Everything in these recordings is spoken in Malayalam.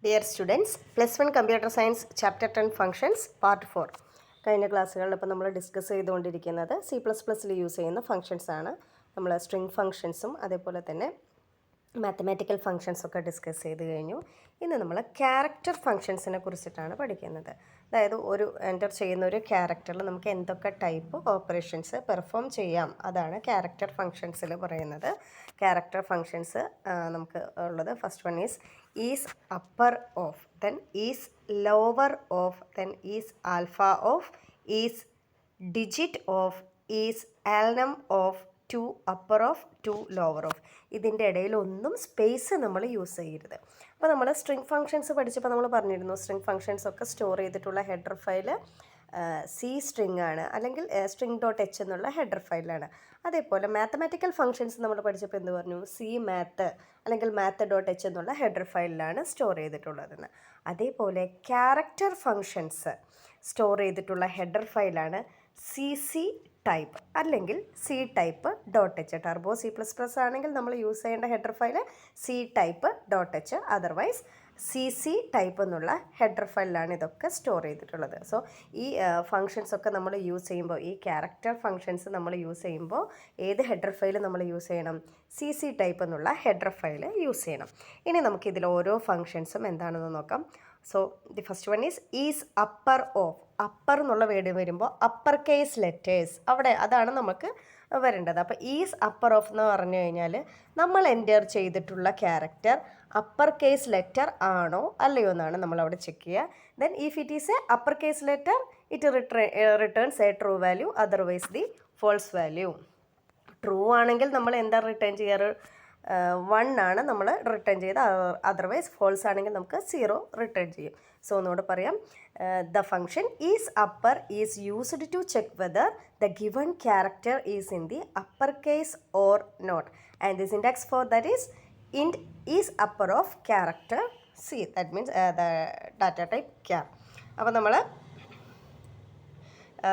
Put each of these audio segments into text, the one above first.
Dear students, +1 computer science chapter 10 functions part 4. കഴിഞ്ഞ ക്ലാസ്സുകളിൽ ഇപ്പോൾ നമ്മൾ ഡിസ്കസ് ചെയ്തുകൊണ്ടിരിക്കുന്നത് C++ൽ യൂസ് ചെയ്യുന്ന ഫങ്ഷൻസ് ആണ്. നമ്മൾ സ്ട്രിംഗ് ഫങ്ഷൻസും അതേപോലെ തന്നെ മാത്തമാറ്റിക്കൽ ഫങ്ഷൻസൊക്കെ ഡിസ്കസ് ചെയ്ത് കഴിഞ്ഞു. ഇന്ന് നമ്മൾ ക്യാരക്ടർ ഫങ്ഷൻസിനെ കുറിച്ചിട്ടാണ് പഠിക്കുന്നത്. അതായത് ഒരു എൻ്റർ ചെയ്യുന്ന ഒരു ക്യാരക്ടറിൽ നമുക്ക് എന്തൊക്കെ ടൈപ്പ് ഓപ്പറേഷൻസ് പെർഫോം ചെയ്യാം, അതാണ് ക്യാരക്ടർ ഫങ്ഷൻസിൽ പറയുന്നത്. ക്യാരക്ടർ ഫങ്ഷൻസ് നമുക്ക് ഉള്ളത് first one is upper of, then is lower of, then is alpha of, is digit of, is alnum of, to upper of, to lower of. ഇതിൻ്റെ ഇടയിൽ ഒന്നും സ്പേസ് നമ്മൾ യൂസ് ചെയ്യരുത്. അപ്പോൾ നമ്മൾ സ്ട്രിംഗ് ഫങ്ഷൻസ് പഠിച്ചപ്പോൾ നമ്മൾ പറഞ്ഞിരുന്നു, സ്ട്രിംഗ് ഫങ്ഷൻസ് ഒക്കെ സ്റ്റോർ ചെയ്തിട്ടുള്ള ഹെഡർ ഫയൽ സി സ്ട്രിംഗ് ആണ്, അല്ലെങ്കിൽ string.h എന്നുള്ള ഹെഡർ ഫയലാണ്. അതേപോലെ മാത്തമാറ്റിക്കൽ ഫങ്ഷൻസ് നമ്മൾ പഠിച്ചപ്പോൾ എന്ത് പറഞ്ഞു, സി മാത്ത് അല്ലെങ്കിൽ math.h എന്നുള്ള ഹെഡർ ഫയലിലാണ് സ്റ്റോർ ചെയ്തിട്ടുള്ളതെന്ന്. അതേപോലെ ക്യാരക്ടർ ഫങ്ഷൻസ് സ്റ്റോർ ചെയ്തിട്ടുള്ള ഹെഡർ ഫയലാണ് സി ടൈപ്പ് അല്ലെങ്കിൽ C type .h. Turbo C++ ആണെങ്കിൽ നമ്മൾ യൂസ് ചെയ്യേണ്ട header file C type .h, otherwise C type എന്നുള്ള ഹെഡർ ഫയലിലാണ് ഇതൊക്കെ സ്റ്റോർ ചെയ്തിട്ടുള്ളത്. സോ ഈ ഫങ്ഷൻസ് ഒക്കെ നമ്മൾ യൂസ് ചെയ്യുമ്പോൾ, ഈ ക്യാരക്ടർ ഫങ്ഷൻസ് നമ്മൾ യൂസ് ചെയ്യുമ്പോൾ ഏത് ഹെഡർ ഫയൽ നമ്മൾ യൂസ് ചെയ്യണം, സി ടൈപ്പ് എന്നുള്ള ഹെഡർ ഫയൽ യൂസ് ചെയ്യണം. ഇനി നമുക്കിതിൽ ഓരോ ഫങ്ഷൻസും എന്താണെന്ന് നോക്കാം. So the first one is upper of. Upper എന്നുള്ള വേർഡ് വരുമ്പോൾ അപ്പർ കേസ് ലെറ്റേഴ്സ് അവിടെ അതാണ് നമുക്ക് വരേണ്ടത്. അപ്പോൾ ഈസ് അപ്പർ ഓഫ് എന്ന് പറഞ്ഞു കഴിഞ്ഞാൽ നമ്മൾ എൻ്റർ ചെയ്തിട്ടുള്ള ക്യാരക്ടർ അപ്പർ കേസ് ലെറ്റർ ആണോ അല്ലയോ എന്നാണ് നമ്മളവിടെ ചെക്ക് ചെയ്യുക. Then if it is a upper case letter it returns a true value, otherwise the false value. True ആണെങ്കിൽ നമ്മൾ എന്താ റിട്ടേൺ ചെയ്യാറ്, 1 ആണ് നമ്മൾ റിട്ടേൺ ചെയ്ത്, അതർവൈസ് ഫോൾസ് ആണെങ്കിൽ നമുക്ക് 0 റിട്ടേൺ ചെയ്യും. സോ ഒന്നുകൂടെ പറയാം, the function is upper is used to check whether the given character is in the upper case or not, and the syntax for that is int is upper of character c, that means the data type char. അപ്പോൾ നമ്മൾ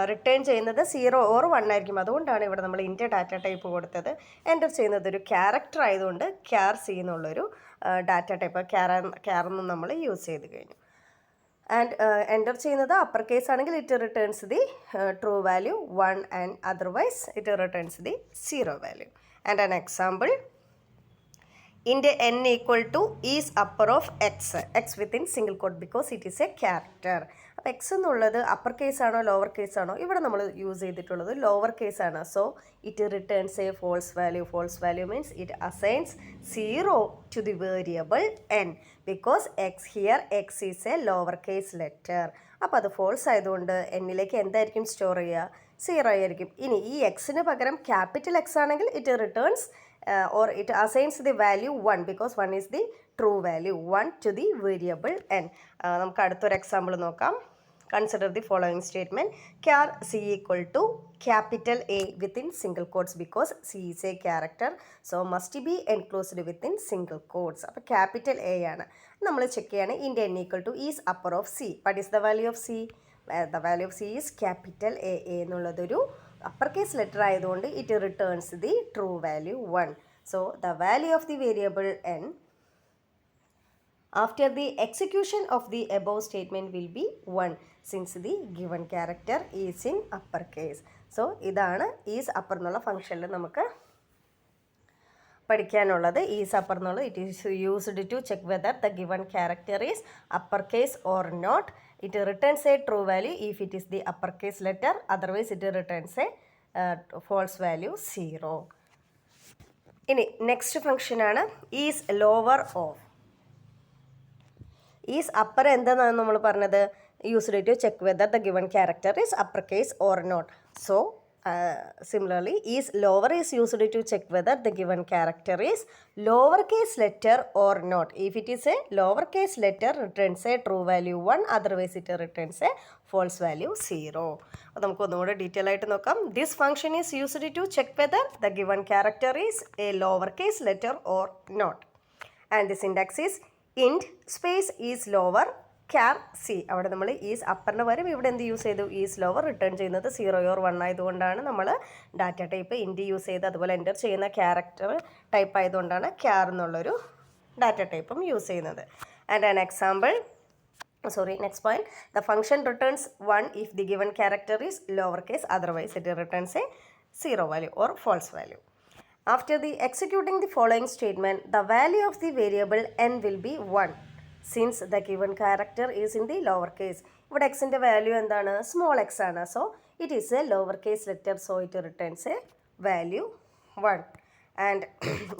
റിട്ടേൺ ചെയ്യുന്നത് 0 or 1 ആയിരിക്കും. അതുകൊണ്ടാണ് ഇവിടെ നമ്മൾ ഇൻ്റ് ഡാറ്റ ടൈപ്പ് കൊടുത്തത്. എൻ്റർ ചെയ്യുന്നത് ഒരു ക്യാരക്ടർ ആയതുകൊണ്ട് ക്യാർ സി എന്നുള്ളൊരു ഡാറ്റ ടൈപ്പ് ക്യാറൊന്നും നമ്മൾ യൂസ് ചെയ്ത് കഴിഞ്ഞു. ആൻഡ് എൻ്റർ ചെയ്യുന്നത് അപ്പർ കേസ് ആണെങ്കിൽ it returns the true value 1 and otherwise it returns the 0 value. And an example, int n equal to is upper of x within single quote because it is a character. അപ്പോൾ എക്സ് എന്നുള്ളത് അപ്പർ കേസ് ആണോ ലോവർ കേസ് ആണോ, ഇവിടെ നമ്മൾ യൂസ് ചെയ്തിട്ടുള്ളത് ലോവർ കേസ് ആണ്. So it returns a false value. False value means it assigns 0 to the variable n because x is a lower case letter. അപ്പോൾ അത് ഫോൾസ് ആയതുകൊണ്ട് എന്നിലേക്ക് എന്തായിരിക്കും സ്റ്റോർ ചെയ്യുക, 0 ആയിരിക്കും. ഇനി ഈ എക്സിന് പകരം ക്യാപിറ്റൽ എക്സ് ആണെങ്കിൽ it returns or it assigns the value 1 because 1 is the true value, 1 to the variable n. നമുക്ക് അടുത്തൊരു എക്സാമ്പിൾ നോക്കാം. Consider the following statement, char c equal to capital A within single quotes because c is a character, so must be enclosed within single quotes. അപ്പോൾ ക്യാപിറ്റൽ എ ആണ്. നമ്മൾ ചെക്ക് ചെയ്യാണ് int n equal to is upper of c. What is the value of c? The value of c is capital A എന്നുള്ളതൊരു upper case letter ആയതുകൊണ്ട് it returns the true value 1. So the value of the variable n after the execution of the above statement will be 1 since the given character is in upper case. So ഇതാണ് ഈസ് അപ്പർ എന്നുള്ള ഫംഗ്ഷനിൽ നമുക്ക് പഠിക്കാനുള്ളത്. ഈസ് അപ്പർ എന്നുള്ളത് it is used to check whether the given character is upper case or not. It returns a true value if it is the upper case letter, otherwise it returns a false value 0. ഇനി നെക്സ്റ്റ് ഫംഗ്ഷനാണ് is lower of. Is upper എന്താണെന്നാണ് നമ്മൾ പറഞ്ഞത്, used to check whether the given character is upper case or not. So similarly is lower is used to check whether the given character is lowercase letter or not. If it is a lowercase letter returns a true value 1, otherwise it returns a false value 0. അപ്പോൾ നമുക്ക് ഒന്നുകൂടെ ഡീറ്റെയിൽ ആയിട്ട് നോക്കാം. This function is used to check whether the given character is a lowercase letter or not, and the syntax is int space is lower ക്യാർ C. അവിടെ നമ്മൾ ഈസ് അപ്പറിന് പകരം ഇവിടെ എന്ത് യൂസ് ചെയ്തു, ഈസ് ലോവർ. റിട്ടേൺ ചെയ്യുന്നത് 0 or 1 ആയതുകൊണ്ടാണ് നമ്മൾ ഡാറ്റ ടൈപ്പ് ഇൻറ്റ് യൂസ് ചെയ്ത്, അതുപോലെ എൻ്റർ ചെയ്യുന്ന ക്യാരക്ടർ ടൈപ്പ് ആയതുകൊണ്ടാണ് ക്യാർ എന്നുള്ളൊരു ഡാറ്റ ടൈപ്പും യൂസ് ചെയ്യുന്നത്. And an example, next point, the function returns 1 if the given character is lowercase, otherwise it returns a 0 value or false value. After the executing the following statement, the value of the variable n will be 1 since the given character is in the lowercase. ഇവിടെ എക്സിൻ്റെ വാല്യൂ എന്താണ്? സ്മോൾ എക്സ് ആണ്. So it is a lower case letter, so it returns a value 1. And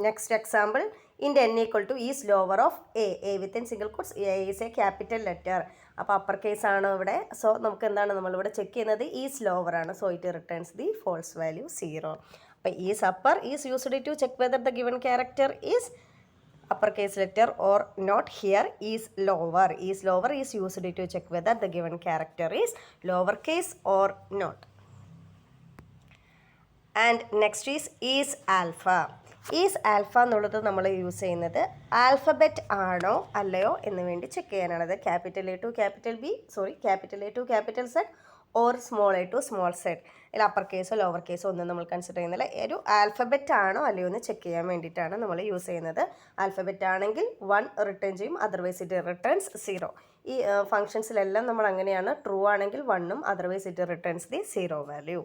next example, int n equal to is lower of A within single quotes, A is a capital letter. അപ്പോൾ അപ്പർ കേസ് ആണ് ഇവിടെ. സോ നമുക്ക് എന്താണ് നമ്മളിവിടെ ചെക്ക് ചെയ്യുന്നത്? ഈസ് ലോവർ ആണ്. So it returns the false value 0. അപ്പോൾ is upper is used to check whether the given character is uppercase letter or not. Here is lower. Is lower is used to check whether the given character is lowercase or not. And next is alpha. Is alpha എന്നുള്ളത് നമ്മൾ യൂസ് ചെയ്യുന്നത് ആൽഫബറ്റ് ആണോ അല്ലയോ എന്ന് വേണ്ടി ചെക്ക് ചെയ്യാനാണത്. Capital A to capital B, capital A to capital Z or small A to small Z. ഇതിൽ അപ്പർ കേസോ ലോവർ കേസോ ഒന്നും നമ്മൾ കൺസിഡർ ചെയ്യുന്നില്ല. ഒരു ആൽഫബറ്റ് ആണോ അല്ലയോ എന്ന് ചെക്ക് ചെയ്യാൻ വേണ്ടിയിട്ടാണ് നമ്മൾ യൂസ് ചെയ്യുന്നത്. ആൽഫബറ്റ് ആണെങ്കിൽ 1 റിട്ടേൺ ചെയ്യും, അതർവൈസ് ഇറ്റ് റിട്ടേൺസ് 0. ഈ ഫങ്ഷൻസിലെല്ലാം നമ്മൾ അങ്ങനെയാണ്. ട്രൂ ആണെങ്കിൽ 1ഉം, otherwise it returns the 0 value.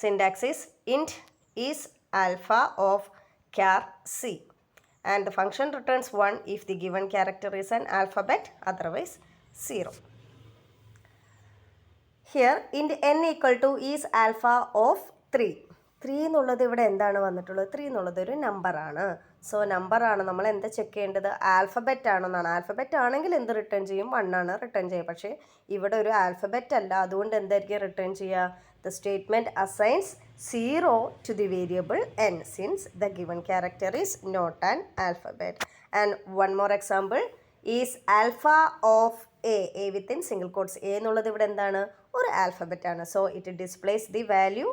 Syntax is int is alpha of char c and the function returns 1 if the given character is an alphabet, otherwise 0. Here int n equal to is alpha of 3. 3 എന്നുള്ളത് ഇവിടെ എന്താണ് വന്നിട്ടുള്ളത്? 3 എന്നുള്ളത് ഒരു നമ്പറാണ്. സോ നമ്പറാണ്. നമ്മൾ എന്താ ചെക്ക് ചെയ്യേണ്ടത്? ആൽഫബറ്റ് ആണെന്നാണ്. ആൽഫബറ്റ് ആണെങ്കിൽ എന്ത് റിട്ടേൺ ചെയ്യും? 1 ആണ് റിട്ടേൺ ചെയ്യുക. പക്ഷേ ഇവിടെ ഒരു ആൽഫബറ്റ് അല്ല, അതുകൊണ്ട് എന്തായിരിക്കും റിട്ടേൺ ചെയ്യുക? The statement assigns 0 to the variable n since the given character is not an alphabet. And one more example is alpha of a within single quotes. A എന്നുള്ളത് ഇവിടെ എന്താണ്? ഒരു ആൽഫബറ്റ് ആണ്. So it displays the value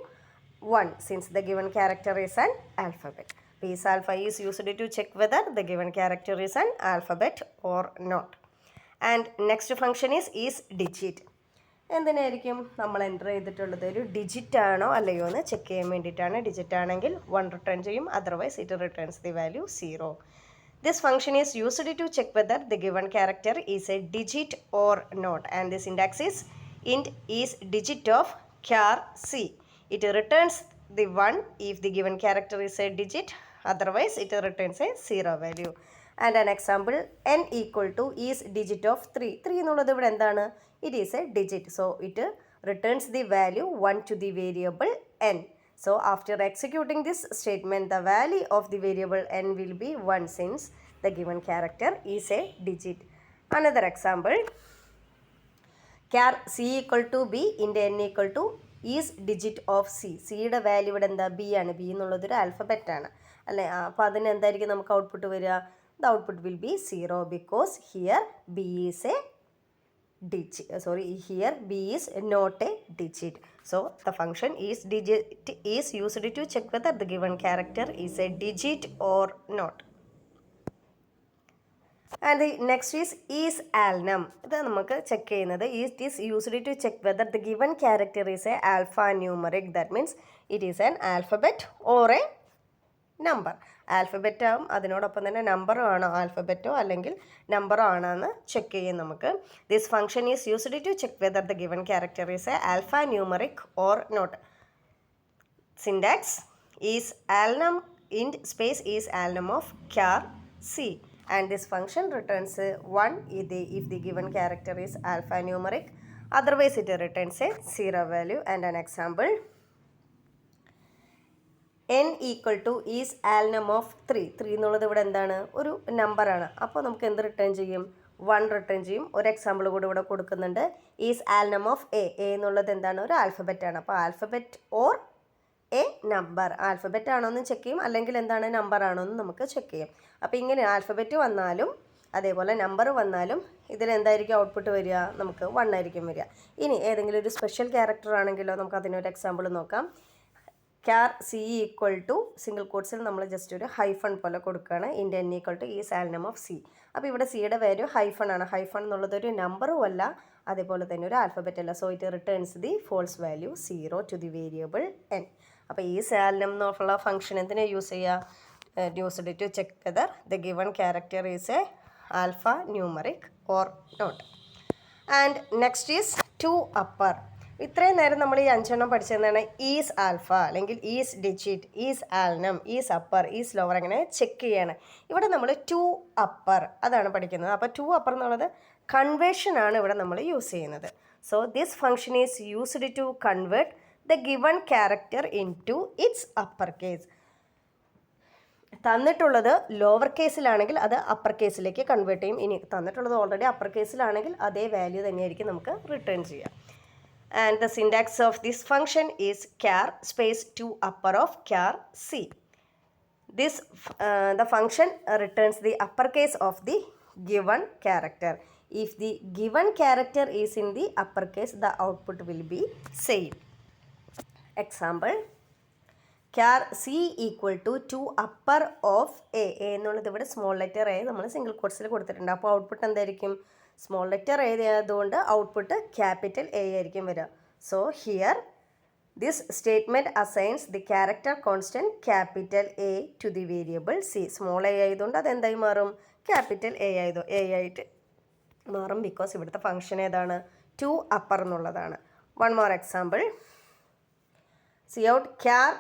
1 since the given character is an alphabet. Is alpha is used to check whether the given character is an alphabet or not. And next function is digit. എന്തിനായിരിക്കും നമ്മൾ എൻ്റർ ചെയ്തിട്ടുള്ളത്? ഒരു ഡിജിറ്റ് ആണോ അല്ലയോ എന്ന് ചെക്ക് ചെയ്യാൻ വേണ്ടിയിട്ടാണ്. ഡിജിറ്റ് ആണെങ്കിൽ 1 റിട്ടേൺ ചെയ്യും, otherwise it returns the value 0. This function is used to check whether the given character is a digit or not. And the syntax is int is digit of char c. It returns the 1 if the given character is a digit, otherwise it returns a 0 value. And an example, n equal to is digit of 3. 3 എന്നുള്ളത് ഇവിടെ എന്താണ്? It is a digit, so it returns the value 1 to the variable n. So after executing this statement, the value of the variable n will be 1 since the given character is a digit. Another example, char c equal to b int n equal to is digit of c. c യുടെ വാല്യൂ ഇവിടെ എന്താ? b ആണ്. b എന്നുള്ളതൊരു ആൽഫബറ്റ് ആണ് അല്ലേ? അപ്പോൾ അതിന് എന്തായിരിക്കും നമുക്ക് ഔട്ട്പുട്ട് വരിക? The output will be 0 because here b is a digit. Here b is not a digit. So the function is digit is used to check whether the given character is a digit or not. And the next is alnum. ഇത് നമുക്ക് ചെക്ക് ചെയ്യുന്നത് it is used to check whether the given character is a alphanumeric. That means it is an alphabet or a number. Alphabet ആവും, അതിനോടൊപ്പം തന്നെ നമ്പറും ആണോ, ആൽഫബറ്റോ അല്ലെങ്കിൽ നമ്പറോ ആണോ എന്ന് ചെക്ക് ചെയ്യും നമുക്ക്. This function is used to check whether the given character is a alphanumeric or not. Syntax is alnum int space is alnum of char c. And this function returns 1 if the given character is alphanumeric, otherwise it returns a 0 value. And an example, n equal to is alnum of 3. 3 എന്നുള്ളത് ഇവിടെ എന്താണ്? ഒരു നമ്പറാണ്. അപ്പോൾ നമുക്ക് എന്ത് റിട്ടേൺ ചെയ്യും? 1 റിട്ടേൺ ചെയ്യും. ഒരു എക്സാമ്പിൾ കൂടി ഇവിടെ കൊടുക്കുന്നുണ്ട്. ഈസ് ആൽനം ഓഫ് എ എന്നുള്ളത് എന്താണ്? ഒരു ആൽഫബറ്റ് ആണ്. അപ്പോൾ alphabet or A number. Alphabet ആണോ എന്ന് ചെക്ക് ചെയ്യും, അല്ലെങ്കിൽ എന്താണ് നമ്പർ ആണോ എന്ന് നമുക്ക് ചെക്ക് ചെയ്യാം. അപ്പോൾ ഇങ്ങനെ ആൽഫബറ്റ് വന്നാലും അതേപോലെ നമ്പർ വന്നാലും ഇതിലെന്തായിരിക്കും ഔട്ട്പുട്ട് വരിക? നമുക്ക് 1 ആയിരിക്കും വരിക. ഇനി ഏതെങ്കിലും ഒരു സ്പെഷ്യൽ ക്യാരക്ടർ ആണെങ്കിലോ നമുക്ക് അതിനൊരു എക്സാമ്പിൾ നോക്കാം. char c equal to single കോട്ട്സിൽ നമ്മൾ ജസ്റ്റ് ഒരു ഹൈഫൺ പോലെ കൊടുക്കുകയാണ്. Int n equal to is alnum of c. അപ്പോൾ ഇവിടെ സിയുടെ വാല്യൂ ഹൈഫൺ ആണ്. ഹൈഫൺ എന്നുള്ളത് ഒരു നമ്പറും അല്ല, അതേപോലെ തന്നെ ഒരു ആൽഫബറ്റ് അല്ല. So it returns the false value 0 to the variable n. അപ്പോൾ ഈസ് ആൽനം എന്നുള്ള ഫംഗ്ഷൻ എന്തിനാ യൂസ് ചെയ്യുക? used to check whether the given character is a alphanumeric or not. And next is to upper. ഇത്രയും നേരം നമ്മൾ ഈ 5 എണ്ണം പഠിച്ചതെന്നാണ് ഈസ് ആൽഫ അല്ലെങ്കിൽ is digit, is alnum, is upper, is lower, അങ്ങനെ ചെക്ക് ചെയ്യാണ്. ഇവിടെ നമ്മൾ ടു അപ്പർ അതാണ് പഠിക്കുന്നത്. അപ്പോൾ ടു അപ്പർ എന്നുള്ളത് കൺവേർഷനാണ് ഇവിടെ നമ്മൾ യൂസ് ചെയ്യുന്നത്. So this function is used to convert the given character into its upper case. തന്നിട്ടുള്ളത് ലോവർ കേസിലാണെങ്കിൽ അത് അപ്പർ കേസിലേക്ക് കൺവേർട്ട് ചെയ്യും. ഇനി തന്നിട്ടുള്ളത് ഓൾറെഡി അപ്പർ കേസിലാണെങ്കിൽ അതേ വാല്യൂ തന്നെയായിരിക്കും നമുക്ക് റിട്ടേൺ ചെയ്യുക. And the syntax of this function is char space to upper of char c. This the function returns the uppercase of the given character. If the given character is in the uppercase, the output will be same. Example, char c equal to upper of a. A എന്നുള്ളത് ഇവിടെ സ്മോൾ ലെറ്റർ a നമ്മൾ സിംഗിൾ കോട്ട്സിൽ കൊടുത്തിട്ടുണ്ട്. അപ്പോൾ ഔട്ട്പുട്ട് എന്തായിരിക്കും? സ്മോൾ ലെറ്റർ എ ആയതുകൊണ്ട് ഔട്ട്പുട്ട് ക്യാപിറ്റൽ എ ആയിരിക്കും വരിക. So here this statement assigns the character constant capital A to the variable c. Small A ആയതുകൊണ്ട് അതെന്തായി മാറും? ക്യാപിറ്റൽ എ ആയിട്ട് മാറും. ബിക്കോസ് ഇവിടുത്തെ ഫംഗ്ഷൻ ഏതാണ്? ടു അപ്പർ എന്നുള്ളതാണ്. One more example, cout char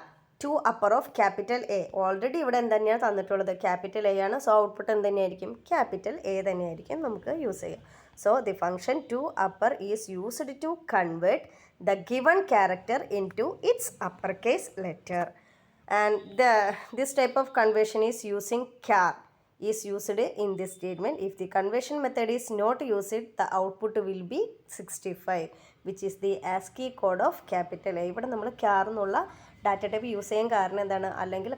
to upper of capital A. Already ഇവിടെ എന്തുതന്നെയാണ് തന്നിട്ടുള്ളത്? ക്യാപിറ്റൽ എ ആണ്. സോ ഔട്ട്പുട്ട് എന്ത് തന്നെയായിരിക്കും? ക്യാപിറ്റൽ എ തന്നെയായിരിക്കും നമുക്ക് യൂസ് ചെയ്യാം. So the function to upper is used to convert the given character into its upper case letter. And this type of conversion is using char is used in this statement. If the conversion method is not used, the output will be 65, which is the ASCII code of capital A. ഇവിടെ നമ്മൾ ക്യാർ എന്നുള്ള ഡാറ്റ ടൈപ്പ് യൂസ് ചെയ്യാൻ കാരണം എന്താണ്? അല്ലെങ്കിൽ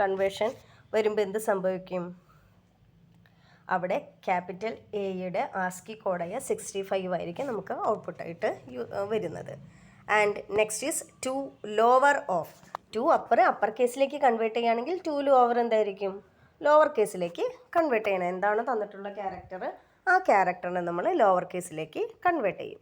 കൺവേർഷൻ വരുമ്പോൾ എന്ത് സംഭവിക്കും? അവിടെ ക്യാപിറ്റൽ എയുടെ ആസ്കി കോഡായ 65 ആയിരിക്കും നമുക്ക് ഔട്ട്പുട്ടായിട്ട് വരുന്നത്. And next is to lower of. To upper കേസിലേക്ക് കൺവേർട്ട് ചെയ്യുകയാണെങ്കിൽ ടു ലോവർ എന്തായിരിക്കും? ലോവർ കേസിലേക്ക് കൺവേർട്ട് ചെയ്യണം. എന്താണ് തന്നിട്ടുള്ള ക്യാരക്ടർ? ആ ക്യാരക്ടറിനെ നമ്മൾ ലോവർ കേസിലേക്ക് കൺവേർട്ട് ചെയ്യും.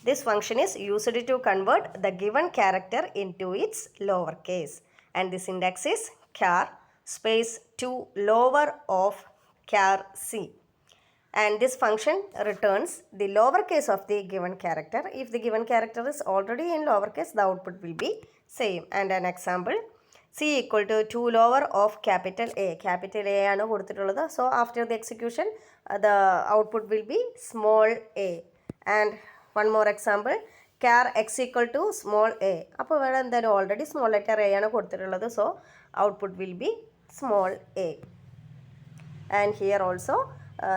This function is used to convert the given character into its lower case. And the syntax is char space to lower of char c. And this function returns the lower case of the given character. If the given character is already in lower case, the output will be same. And an example, c equal to lower of capital A. Capital A ആണ് കൊടുത്തിട്ടുള്ളത്. So after the execution, the output will be small a. And one more example, char x equal to small a. അപ്പോൾ ഇവിടെ എന്തായാലും ഓൾറെഡി സ്മോൾ ലെറ്റർ എ ആണ് കൊടുത്തിട്ടുള്ളത്. So output will be small a. And here also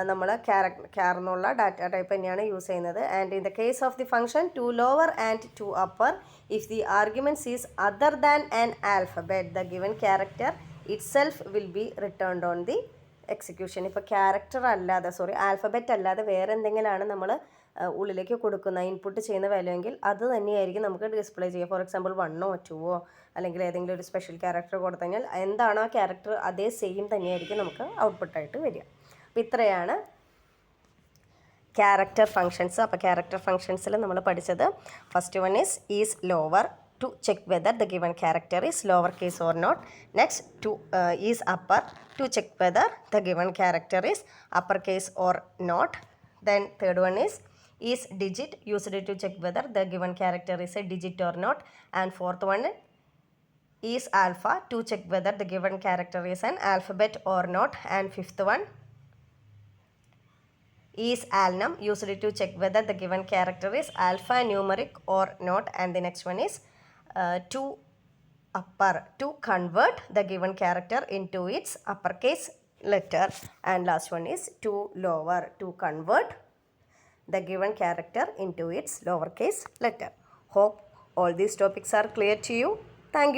നമ്മൾ ക്യാർ എന്നുള്ള ഡാറ്റ ടൈപ്പ് തന്നെയാണ് യൂസ് ചെയ്യുന്നത്. And in the case of the function to lower and to upper, if the arguments is other than an alphabet, the given character itself will be returned on the execution. ഇപ്പോൾ ക്യാരക്ടർ അല്ലാതെ ആൽഫബറ്റ് അല്ലാതെ വേറെ എന്തെങ്കിലുമാണ് നമ്മൾ ഉള്ളിലേക്ക് കൊടുക്കുന്ന ഇൻപുട്ട് ചെയ്യുന്ന വാല്യൂ എങ്കിൽ അത് തന്നെയായിരിക്കും നമുക്ക് ഡിസ്പ്ലേ ചെയ്യുക. ഫോർ എക്സാമ്പിൾ 1 or 2 അല്ലെങ്കിൽ ഏതെങ്കിലും ഒരു സ്പെഷ്യൽ ക്യാരക്ടർ കൊടുത്തു കഴിഞ്ഞാൽ എന്താണോ ആ ക്യാരക്ടർ അതേ സെയിം തന്നെയായിരിക്കും നമുക്ക് ഔട്ട്പുട്ടായിട്ട് വരിക. അപ്പോൾ ഇത്രയാണ് ക്യാരക്ടർ ഫങ്ഷൻസ്. അപ്പോൾ ക്യാരക്ടർ ഫങ്ഷൻസിൽ നമ്മൾ പഠിച്ചത് first one is lower to check whether the given character is lower case or not. Next two is upper to check whether the given character is upper case or not. Then third one is digit, used to check whether the given character is a digit or not. And fourth one is alpha to check whether the given character is an alphabet or not. And fifth one is alnum, used to check whether the given character is alphanumeric or not. And the next one is to upper to convert the given character into its uppercase letter. And last one is to lower to convert the given character into its lowercase letter. Hope all these topics are clear to you. Thank you.